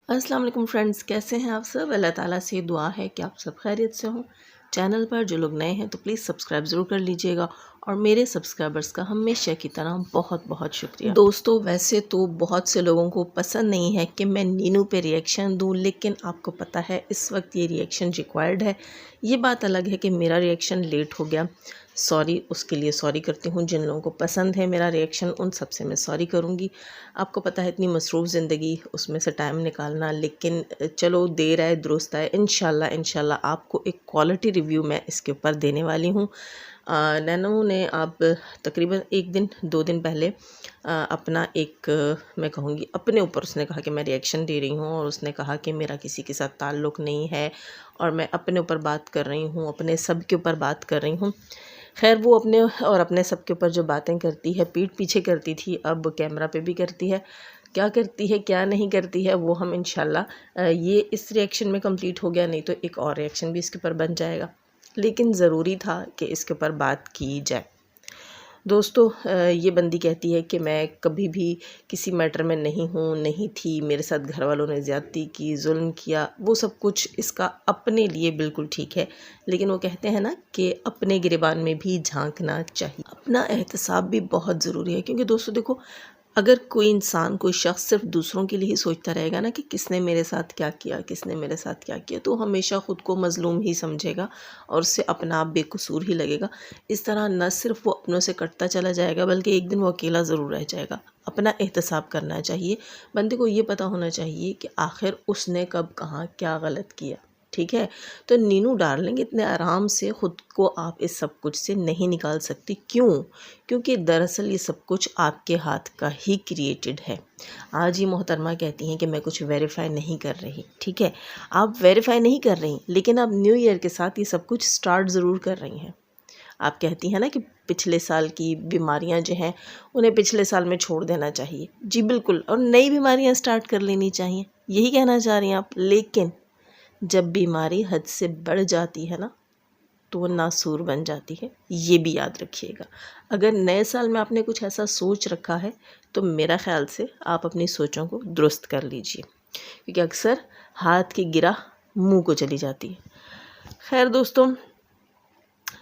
السلام علیکم فرینڈز، کیسے ہیں آپ سب؟ اللہ تعالیٰ سے دعا ہے کہ آپ سب خیریت سے ہوں۔ چینل پر جو لوگ نئے ہیں تو پلیز سبسکرائب ضرور کر لیجئے گا، اور میرے سبسکرائبرز کا ہمیشہ کی طرح بہت بہت شکریہ۔ دوستو، ویسے تو بہت سے لوگوں کو پسند نہیں ہے کہ میں نینو پہ ریئیکشن دوں، لیکن آپ کو پتہ ہے اس وقت یہ ریئیکشن ریکوائرڈ ہے۔ یہ بات الگ ہے کہ میرا ریئیکشن لیٹ ہو گیا، سوری، اس کے لیے سوری کرتی ہوں۔ جن لوگوں کو پسند ہے میرا ریئیکشن، ان سب سے میں سوری کروں گی۔ آپ کو پتہ ہے اتنی مصروف زندگی، اس میں سے ٹائم نکالنا، لیکن چلو دیر آئے درست آئے، انشاءاللہ آپ کو ایک کوالٹی ریویو میں اس کے اوپر دینے والی ہوں۔ نینو نے اب تقریباً 1-2 دن پہلے اپنا ایک، میں کہوں گی اپنے اوپر، اس نے کہا کہ میں ریئیکشن دے رہی ہوں، اور اس نے کہا کہ میرا کسی کے ساتھ تعلق نہیں ہے، اور میں اپنے اوپر بات کر رہی ہوں، اپنے سب کے اوپر بات کر رہی ہوں۔ خیر، وہ اپنے اور اپنے سب کے اوپر جو باتیں کرتی ہے، پیٹھ پیچھے کرتی تھی، اب کیمرہ پہ بھی کرتی ہے۔ کیا کرتی ہے کیا نہیں کرتی ہے وہ ہم انشاءاللہ یہ اس ریئیکشن میں کمپلیٹ ہو گیا، نہیں تو ایک اور ریئیکشن بھی اس کے اوپر بن جائے گا، لیکن ضروری تھا کہ اس کے اوپر بات کی جائے۔ دوستو، یہ بندی کہتی ہے کہ میں کبھی بھی کسی میٹر میں نہیں تھی، میرے ساتھ گھر والوں نے زیادتی کی، ظلم کیا، وہ سب کچھ اس کا اپنے لیے بالکل ٹھیک ہے، لیکن وہ کہتے ہیں نا کہ اپنے گریبان میں بھی جھانکنا چاہیے۔ اپنا احتساب بھی بہت ضروری ہے، کیونکہ دوستو دیکھو، اگر کوئی انسان، کوئی شخص صرف دوسروں کے لیے ہی سوچتا رہے گا نا کہ کس نے میرے ساتھ کیا کیا، کس نے میرے ساتھ کیا کیا، تو ہمیشہ خود کو مظلوم ہی سمجھے گا اور اسے اپنا آپ بے قصور ہی لگے گا۔ اس طرح نہ صرف وہ اپنوں سے کٹتا چلا جائے گا، بلکہ ایک دن وہ اکیلا ضرور رہ جائے گا۔ اپنا احتساب کرنا چاہیے، بندے کو یہ پتہ ہونا چاہیے کہ آخر اس نے کب کہاں کیا غلط کیا، ٹھیک ہے؟ تو نینو ڈارلنگ، اتنے آرام سے خود کو آپ اس سب کچھ سے نہیں نکال سکتی۔ کیوں؟ کیونکہ دراصل یہ سب کچھ آپ کے ہاتھ کا ہی کریٹڈ ہے۔ آج یہ محترمہ کہتی ہیں کہ میں کچھ ویریفائی نہیں کر رہی، ٹھیک ہے؟ آپ ویریفائی نہیں کر رہی، لیکن آپ نیو ایئر کے ساتھ یہ سب کچھ سٹارٹ ضرور کر رہی ہیں۔ آپ کہتی ہیں نا کہ پچھلے سال کی بیماریاں جو ہیں انہیں پچھلے سال میں چھوڑ دینا چاہیے، جی بالکل، اور نئی بیماریاں سٹارٹ کر لینی چاہیے، یہی کہنا چاہ رہی ہیں آپ۔ لیکن جب بیماری حد سے بڑھ جاتی ہے نا، تو وہ ناسور بن جاتی ہے، یہ بھی یاد رکھیے گا۔ اگر نئے سال میں آپ نے کچھ ایسا سوچ رکھا ہے تو میرا خیال سے آپ اپنی سوچوں کو درست کر لیجئے، کیونکہ اکثر ہاتھ کی گرہ منہ کو چلی جاتی ہے۔ خیر دوستوں،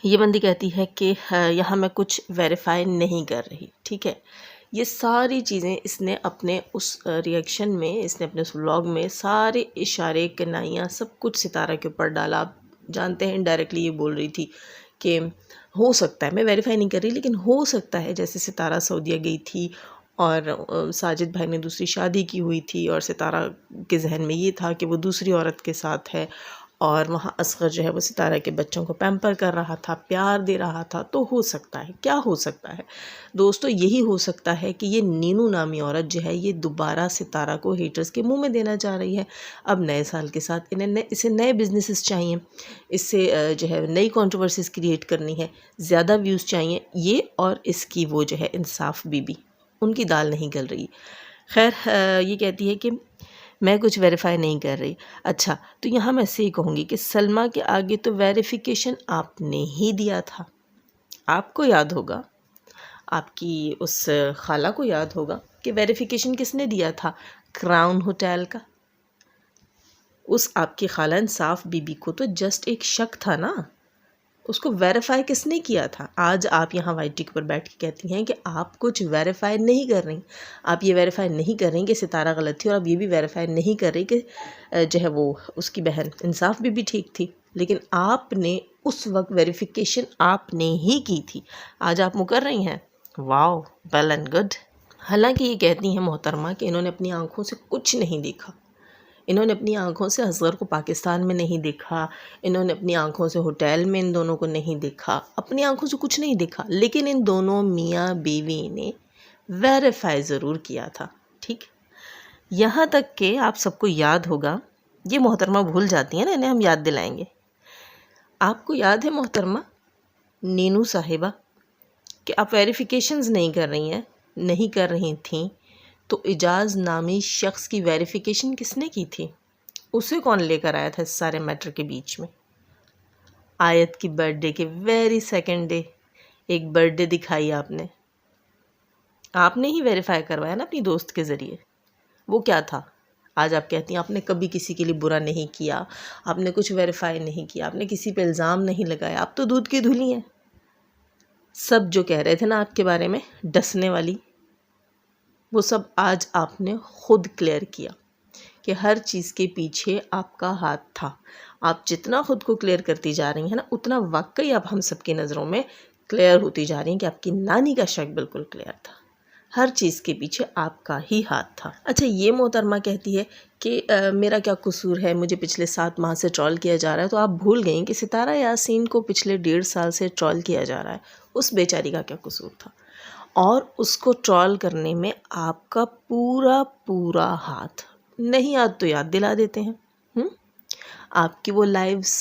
یہ بندی کہتی ہے کہ یہاں میں کچھ ویریفائی نہیں کر رہی، ٹھیک ہے؟ یہ ساری چیزیں اس نے اپنے اس ریئیکشن میں، اس نے اپنے اس ولاگ میں سارے اشارے، کنائیاں، سب کچھ ستارہ کے اوپر ڈالا۔ آپ جانتے ہیں انڈائریکٹلی یہ بول رہی تھی کہ ہو سکتا ہے، میں ویریفائی نہیں کر رہی، لیکن ہو سکتا ہے، جیسے ستارہ سعودیہ گئی تھی اور ساجد بھائی نے دوسری شادی کی ہوئی تھی، اور ستارہ کے ذہن میں یہ تھا کہ وہ دوسری عورت کے ساتھ ہے، اور وہاں اصغر جو ہے وہ ستارہ کے بچوں کو پیمپر کر رہا تھا، پیار دے رہا تھا، تو ہو سکتا ہے، کیا ہو سکتا ہے دوستو؟ یہی ہو سکتا ہے کہ یہ نینو نامی عورت جو ہے یہ دوبارہ ستارہ کو ہیٹرز کے منہ میں دینا چاہ رہی ہے۔ اب نئے سال کے ساتھ اسے نئے بزنسز چاہیے، اس سے جو ہے نئی کنٹروورسیز کریٹ کرنی ہے، زیادہ ویوز چاہیے، یہ اور اس کی وہ جو ہے انصاف بی بی، ان کی دال نہیں گل رہی۔ خیر، یہ کہتی ہے کہ میں کچھ ویریفائی نہیں کر رہی۔ اچھا، تو یہاں میں سے ہی کہوں گی کہ سلمہ کے آگے تو ویریفیکیشن آپ نے ہی دیا تھا۔ آپ کو یاد ہوگا، آپ کی اس خالہ کو یاد ہوگا کہ ویریفیکیشن کس نے دیا تھا؟ کراؤن ہوٹل کا۔ اس آپ کی خالہ انصاف بی بی کو تو جسٹ ایک شک تھا نا، اس کو ویریفائی کس نے کیا تھا؟ آج آپ یہاں وائٹ ٹی پر بیٹھ کے کہتی ہیں کہ آپ کچھ ویریفائی نہیں کر رہی۔ آپ یہ ویریفائی نہیں کر رہی کہ ستارہ غلط تھی، اور آپ یہ بھی ویریفائی نہیں کر رہی کہ جو ہے وہ اس کی بہن انصاف بھی ٹھیک تھی، لیکن آپ نے اس وقت ویریفیکیشن آپ نے ہی کی تھی۔ آج آپ مکر رہی ہیں، واو، ویل اینڈ گڈ۔ حالانکہ یہ کہتی ہیں محترمہ کہ انہوں نے اپنی آنکھوں سے کچھ نہیں دیکھا، انہوں نے اپنی آنکھوں سے اصغر کو پاکستان میں نہیں دیکھا، انہوں نے اپنی آنکھوں سے ہوٹل میں ان دونوں کو نہیں دیکھا، اپنی آنکھوں سے کچھ نہیں دیکھا، لیکن ان دونوں میاں بیوی نے ویریفائی ضرور کیا تھا، ٹھیک؟ یہاں تک کہ آپ سب کو یاد ہوگا، یہ محترمہ بھول جاتی ہیں نا، انہیں ہم یاد دلائیں گے۔ آپ کو یاد ہے محترمہ نینو صاحبہ کہ آپ ویریفیکیشنز نہیں کر رہی تھیں، تو اعجاز نامی شخص کی ویریفیکیشن کس نے کی تھی؟ اسے کون لے کر آیا تھا اس سارے میٹر کے بیچ میں؟ آیت کی برتھ ڈے کے ویری سیکنڈ ڈے ایک برتھ ڈے دکھائی آپ نے ہی ویریفائی کروایا نا اپنی دوست کے ذریعے۔ وہ کیا تھا؟ آج آپ کہتی ہیں آپ نے کبھی کسی کے لیے برا نہیں کیا، آپ نے کچھ ویریفائی نہیں کیا، آپ نے کسی پہ الزام نہیں لگایا، آپ تو دودھ کی دھلی ہیں. سب جو کہہ رہے تھے نا آپ کے بارے میں ڈسنے والی، وہ سب آج آپ نے خود کلیئر کیا کہ ہر چیز کے پیچھے آپ کا ہاتھ تھا. آپ جتنا خود کو کلیئر کرتی جا رہی ہیں نا، اتنا واقعی آپ ہم سب کی نظروں میں کلیئر ہوتی جا رہی ہیں کہ آپ کی نانی کا شک بالکل کلیئر تھا. ہر چیز کے پیچھے آپ کا ہی ہاتھ تھا. اچھا، یہ محترمہ کہتی ہے کہ میرا کیا قصور ہے، مجھے پچھلے 7 ماہ سے ٹرول کیا جا رہا ہے. تو آپ بھول گئیں کہ ستارہ یاسین کو پچھلے 1.5 سال سے ٹرول کیا جا رہا ہے. اس بیچاری کا کیا قصور تھا؟ اور اس کو ٹرول کرنے میں آپ کا پورا پورا ہاتھ. نہیں یاد تو یاد دلا دیتے ہیں. آپ کی وہ لائیوز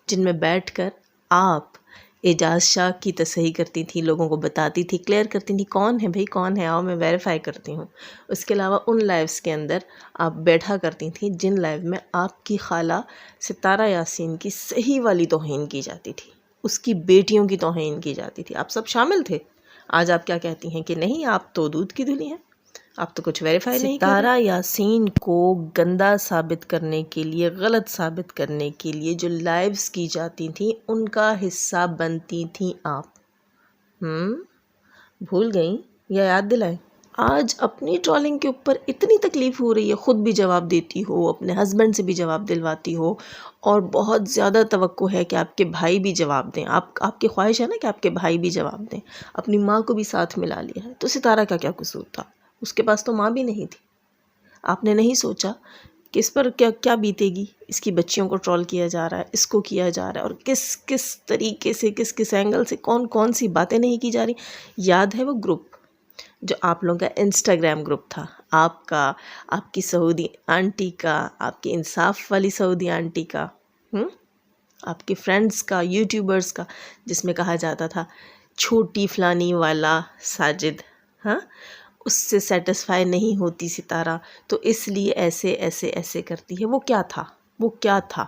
جن میں بیٹھ کر آپ اعجاز شاہ کی تصحیح کرتی تھی، لوگوں کو بتاتی تھی، کلیئر کرتی تھی کون ہے بھائی، کون ہے، آؤ میں ویریفائی کرتی ہوں. اس کے علاوہ ان لائیوز کے اندر آپ بیٹھا کرتی تھیں جن لائیو میں آپ کی خالہ ستارہ یاسین کی صحیح والی توہین کی جاتی تھی، اس کی بیٹیوں کی توہین کی جاتی تھی. آپ سب شامل تھے. آج آپ کیا کہتی ہیں کہ نہیں، آپ تو دودھ کی دھلی ہیں، آپ تو کچھ ویریفائی نہیں کر رہے. ستارہ یاسین کو گندا ثابت کرنے کے لیے، غلط ثابت کرنے کے لیے جو لائیوز کی جاتی تھیں ان کا حصہ بنتی تھیں آپ. بھول گئیں یا یاد دلائیں؟ آج اپنی ٹرولنگ کے اوپر اتنی تکلیف ہو رہی ہے، خود بھی جواب دیتی ہو، اپنے ہسبینڈ سے بھی جواب دلواتی ہو، اور بہت زیادہ توقع ہے کہ آپ کے بھائی بھی جواب دیں. آپ کی خواہش ہے نا کہ آپ کے بھائی بھی جواب دیں. اپنی ماں کو بھی ساتھ ملا لیا ہے. تو ستارہ کا کیا قصور تھا؟ اس کے پاس تو ماں بھی نہیں تھی. آپ نے نہیں سوچا کہ اس پر کیا بیتے گی. اس کی بچیوں کو ٹرول کیا جا رہا ہے، اس کو کیا جا رہا ہے، اور کس طریقے سے، کس اینگل سے، کون سی باتیں نہیں کی جا رہی. یاد ہے وہ گروپ جو آپ لوگوں کا انسٹاگرام گروپ تھا، آپ کا، آپ کی سعودی آنٹی کا، آپ کی انصاف والی سعودی آنٹی کا، آپ کے فرینڈز کا، یوٹیوبرز کا، جس میں کہا جاتا تھا چھوٹی فلانی والا ساجد اس سے سیٹسفائی نہیں ہوتی ستارہ، تو اس لیے ایسے کرتی ہے. وہ کیا تھا؟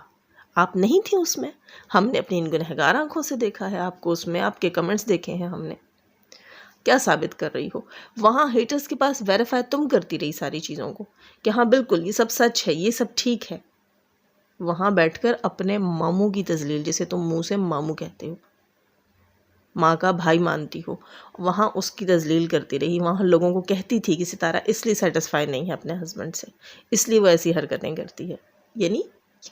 آپ نہیں تھیں اس میں. ہم نے اپنی ان گنہگار آنکھوں سے دیکھا ہے آپ کو اس میں. آپ کے کمنٹس دیکھے ہیں ہم نے. کیا ثابت کر رہی ہو؟ وہاں ہیٹرز کے پاس ویریفائی تم کرتی رہی ساری چیزوں کو کہ ہاں بالکل یہ سب سچ ہے، یہ سب ٹھیک ہے. وہاں بیٹھ کر اپنے ماموں کی تذلیل، جسے تم منہ سے ماموں کہتے ہو، ماں کا بھائی مانتی ہو، وہاں اس کی تذلیل کرتی رہی. وہاں لوگوں کو کہتی تھی کہ ستارہ اس لیے سیٹسفائی نہیں ہے اپنے ہسبینڈ سے، اس لیے وہ ایسی حرکتیں کرتی ہے. یعنی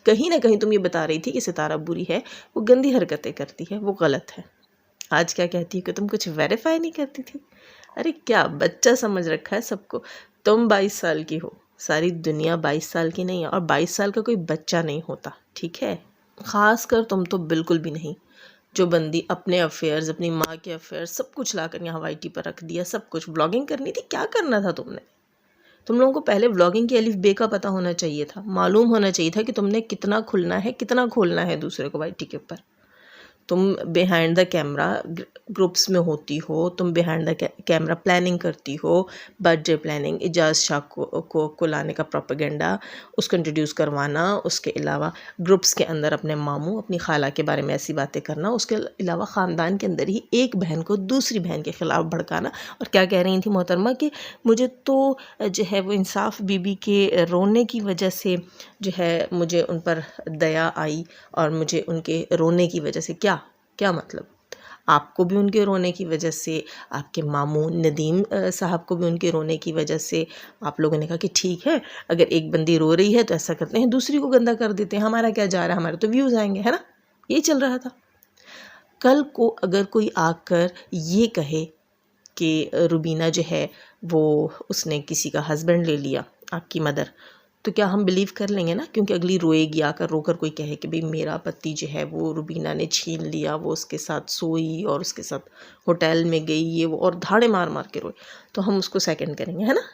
کہیں نہ کہیں تم یہ بتا رہی تھی کہ ستارہ بری ہے، وہ گندی حرکتیں کرتی ہے، وہ غلط ہے. آج کیا کہتی ہے کہ تم کچھ ویریفائی نہیں کرتی تھی. ارے کیا بچہ سمجھ رکھا ہے سب کو. تم 22 سال کی ہو، ساری دنیا 22 سال کی نہیں ہے، اور 22 سال کا کوئی بچہ نہیں ہوتا، ٹھیک ہے. خاص کر تم تو بالکل بھی نہیں، جو بندی اپنے افیئرز، اپنی ماں کے افیئرز سب کچھ لا کر یہاں وائی ٹی پر رکھ دیا. سب کچھ بلاگنگ کرنی تھی. کیا کرنا تھا تم نے؟ تم لوگوں کو پہلے بلاگنگ کی الف بے کا پتہ ہونا چاہیے تھا. معلوم ہونا چاہیے تھا کہ تم نے کتنا کھلنا ہے، کتنا کھولنا ہے دوسرے کو وائی ٹی کے اوپر. تم بیہائنڈ دا کیمرہ گروپس میں ہوتی ہو، تم بیہائنڈ دا کیمرہ پلاننگ کرتی ہو، برتھ ڈے پلاننگ، اعجاز شاہ کو لانے کا پروپیگنڈا، اس کو انٹروڈیوس کروانا، اس کے علاوہ گروپس کے اندر اپنے ماموں، اپنی خالہ کے بارے میں ایسی باتیں کرنا، اس کے علاوہ خاندان کے اندر ہی ایک بہن کو دوسری بہن کے خلاف بھڑکانا. اور کیا کہہ رہی تھی محترمہ کہ مجھے تو جو ہے وہ انصاف بی بی کے رونے کی وجہ سے جو ہے مجھے ان پر دیا آئی، اور مجھے ان کے رونے کی وجہ سے کیا مطلب؟ آپ کو بھی ان کے رونے کی وجہ سے، آپ کے ماموں ندیم صاحب کو بھی ان کے رونے کی وجہ سے آپ لوگوں نے کہا کہ ٹھیک ہے، اگر ایک بندی رو رہی ہے تو ایسا کرتے ہیں دوسری کو گندا کر دیتے ہیں، ہمارا کیا جا رہا ہے، ہمارے تو ویوز آئیں گے، ہے نا. یہی چل رہا تھا. کل کو اگر کوئی آ کر یہ کہے کہ روبینہ جو ہے وہ اس نے کسی کا ہسبینڈ لے لیا، آپ کی مدر، تو کیا ہم بلیو کر لیں گے نا؟ کیونکہ اگلی روئے گی، آ کر رو کر کوئی کہے کہ بھئی میرا پتی جو ہے وہ روبینہ نے چھین لیا، وہ اس کے ساتھ سوئی اور اس کے ساتھ ہوٹل میں گئی، یہ وہ، اور دھاڑے مار کے روئے، تو ہم اس کو سیکنڈ کریں گے، ہے نا.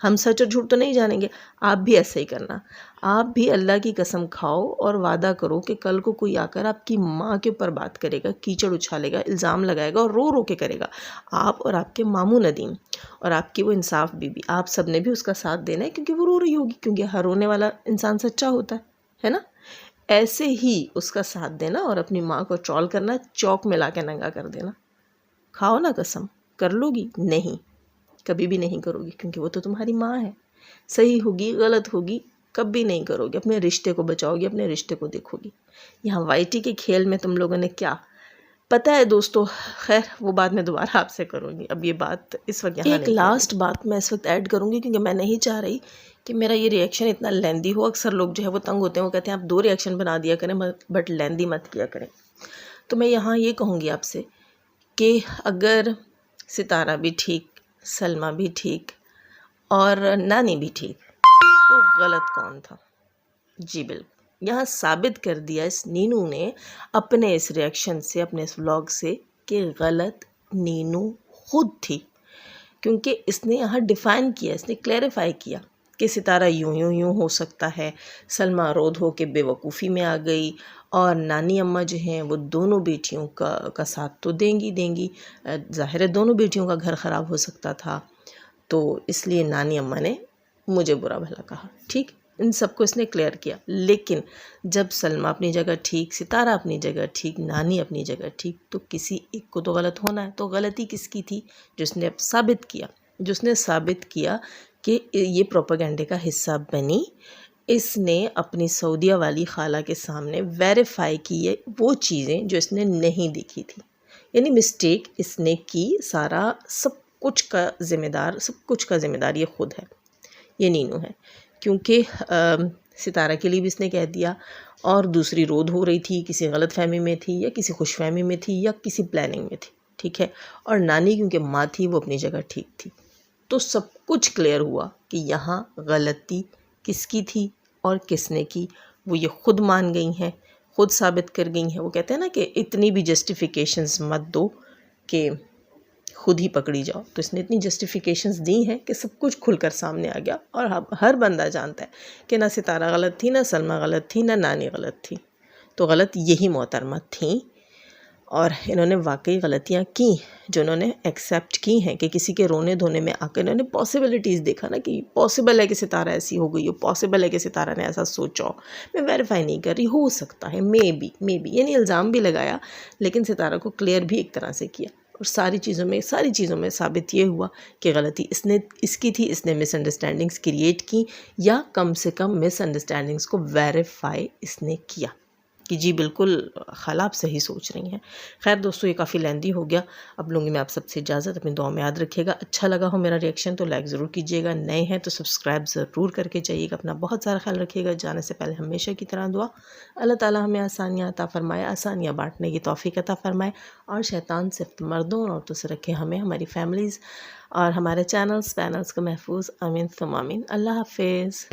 ہم سچ اور جھوٹ تو نہیں جانیں گے. آپ بھی ایسا ہی کرنا. آپ بھی اللہ کی قسم کھاؤ اور وعدہ کرو کہ کل کو کوئی آ کر آپ کی ماں کے اوپر بات کرے گا، کیچڑ اچھالے گا، الزام لگائے گا اور رو کے کرے گا، آپ اور آپ کے ماموں ندیم اور آپ کی وہ انصاف بی بی، آپ سب نے بھی اس کا ساتھ دینا ہے، کیونکہ وہ رو رہی ہوگی، کیونکہ ہر رونے والا انسان سچا ہوتا ہے نا. ایسے ہی اس کا ساتھ دینا اور اپنی ماں کو ٹرول کرنا، چوک میں لا کے ننگا کر دینا. کھاؤ نا قسم. کر لو گی؟ نہیں، کبھی بھی نہیں کرو گی، کیونکہ وہ تو تمہاری ماں ہے. صحیح ہوگی غلط ہوگی کبھی نہیں کرو گے، اپنے رشتے کو بچاؤ گے، اپنے رشتے کو دیکھو گی۔ یہاں وائی ٹی کے کھیل میں تم لوگوں نے کیا پتہ ہے دوستو، خیر وہ بات میں دوبارہ آپ سے کروں گی، اب یہ بات اس وقت یہاں ایک لاسٹ بات میں اس وقت ایڈ کروں گی، کیونکہ میں نہیں چاہ رہی کہ میرا یہ ریئیکشن اتنا لیندی ہو۔ اکثر لوگ جو ہے وہ تنگ ہوتے ہیں، وہ کہتے ہیں آپ 2 ریئیکشن بنا دیا کریں بٹ لیندی مت کیا کریں۔ تو میں یہاں یہ کہوں گی آپ سے کہ اگر ستارہ بھی ٹھیک، سلمیٰ بھی ٹھیک اور نانی بھی ٹھیک، تو غلط کون تھا؟ جی بالکل، یہاں ثابت کر دیا اس نینو نے اپنے اس ریئیکشن سے، اپنے اس ولاگ سے، کہ غلط نینو خود تھی، کیونکہ اس نے یہاں ڈیفائن کیا، اس نے کلیریفائی کیا کہ ستارہ یوں ہو سکتا ہے، سلمیٰ رود ہو کے بے وقوفی میں آ گئی، اور نانی اماں جو ہیں وہ دونوں بیٹیوں کا ساتھ تو دیں گی، ظاہر ہے دونوں بیٹیوں کا گھر خراب ہو سکتا تھا، تو اس لیے نانی اماں نے مجھے برا بھلا کہا، ٹھیک، ان سب کو اس نے کلیئر کیا۔ لیکن جب سلمیٰ اپنی جگہ ٹھیک، ستارہ اپنی جگہ ٹھیک، نانی اپنی جگہ ٹھیک، تو کسی ایک کو تو غلط ہونا ہے، تو غلطی کس کی تھی؟ جس نے ثابت کیا کہ یہ پروپیگنڈے کا حصہ بنی، اس نے اپنی سعودیہ والی خالہ کے سامنے ویریفائی کی وہ چیزیں جو اس نے نہیں دیکھی تھی، یعنی مسٹیک اس نے کی، سب کچھ کا ذمہ دار یہ خود ہے، یہ نینو ہے، کیونکہ ستارہ کے لیے بھی اس نے کہہ دیا، اور دوسری رود ہو رہی تھی، کسی غلط فہمی میں تھی یا کسی خوش فہمی میں تھی یا کسی پلاننگ میں تھی، ٹھیک ہے، اور نانی کیونکہ ماں تھی وہ اپنی جگہ ٹھیک تھی، تو سب کچھ کلیئر ہوا کہ یہاں غلطی کس کی تھی اور کس نے کی، وہ یہ خود مان گئی ہیں، خود ثابت کر گئی ہیں۔ وہ کہتے ہیں نا کہ اتنی بھی جسٹیفیکیشنز مت دو کہ خود ہی پکڑی جاؤ، تو اس نے اتنی جسٹیفیکیشنز دی ہیں کہ سب کچھ کھل کر سامنے آ گیا، اور ہر بندہ جانتا ہے کہ نہ ستارہ غلط تھی، نہ سلمیٰ غلط تھی، نہ نانی غلط تھی، تو غلط یہی محترمہ تھیں، اور انہوں نے واقعی غلطیاں کی جو انہوں نے ایکسیپٹ کی ہیں، کہ کسی کے رونے دھونے میں آ کر انہوں نے پاسبلٹیز دیکھا نا، کہ پاسبل ہے کہ ستارہ ایسی ہو گئی ہو، پاسبل ہے کہ ستارہ نے ایسا سوچا ہو، میں ویریفائی نہیں کر رہی، ہو سکتا ہے، مے بی یعنی الزام بھی لگایا، لیکن ستارہ کو کلیئر بھی ایک طرح سے کیا، اور ساری چیزوں میں ثابت یہ ہوا کہ غلطی اس کی تھی، اس نے مس انڈرسٹینڈنگز کریٹ کی، یا کم سے کم مس انڈرسٹینڈنگز کو ویریفائی اس نے کیا کہ جی بالکل خالہ آپ صحیح سوچ رہی ہیں۔ خیر دوستو، یہ کافی لیندی ہو گیا، اب لوں گی میں آپ سب سے اجازت، اپنی دعاؤں میں یاد رکھیے گا، اچھا لگا ہو میرا ریئیکشن تو لائک ضرور کیجیے گا، نئے ہیں تو سبسکرائب ضرور کر کے جائیے گا، اپنا بہت سارا خیال رکھیے گا، جانے سے پہلے ہمیشہ کی طرح دعا، اللہ تعالیٰ ہمیں آسانیاں عطا فرمائے، آسانیاں بانٹنے کی توفیق عطا فرمائے، اور شیطان صرف مردوں اور عورتوں سے رکھے ہمیں، ہماری فیملیز اور ہمارے چینلز کو محفوظ، آمین ثم آمین۔ اللہ حافظ۔